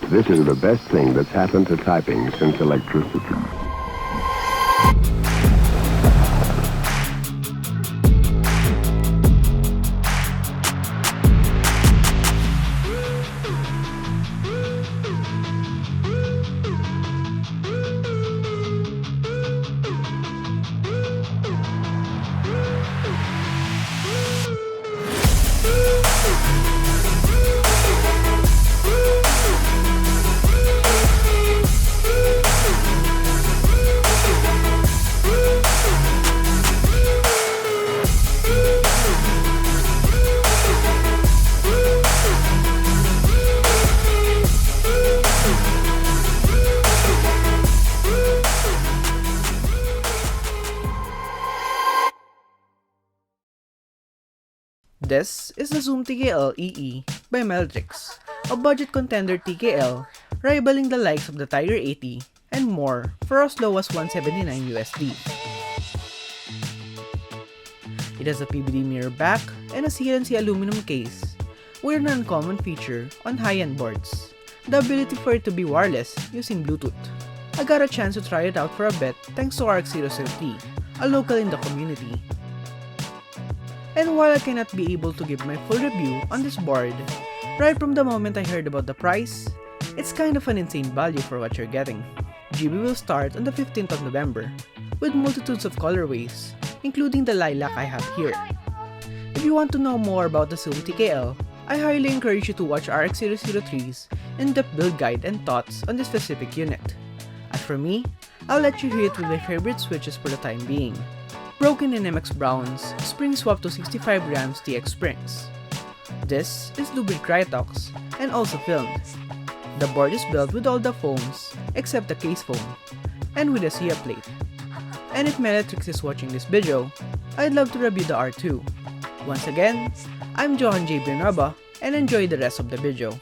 This is the best thing that's happened to typing since electricity. This is the Zoom TKL EE by Meletrix, a budget contender TKL rivaling the likes of the Tiger 80 and more for as low as $179 USD. It has a PVD mirror back and a CNC Aluminum case, with an uncommon feature on high-end boards, the ability for it to be wireless using Bluetooth. I got a chance to try it out for a bit thanks to RX003, a local in the community. And while I cannot be able to give my full review on this board, right from the moment I heard about the price, it's kind of an insane value for what you're getting. GB will start on the 15th of November, with multitudes of colorways, including the Lilac I have here. If you want to know more about the Zoom TKL, I highly encourage you to watch RX003's in-depth build guide and thoughts on this specific unit. As for me, I'll let you hear it with my favorite switches for the time being. Broken in MX Brown's spring swap to 65 grams TX springs. This is Lubric Krytox and also filmed. The board is built with all the foams except the case foam and with a SIA plate. And if Meletrix is watching this video, I'd love to review the R2. Once again, I'm Johan J. Benraba and enjoy the rest of the video.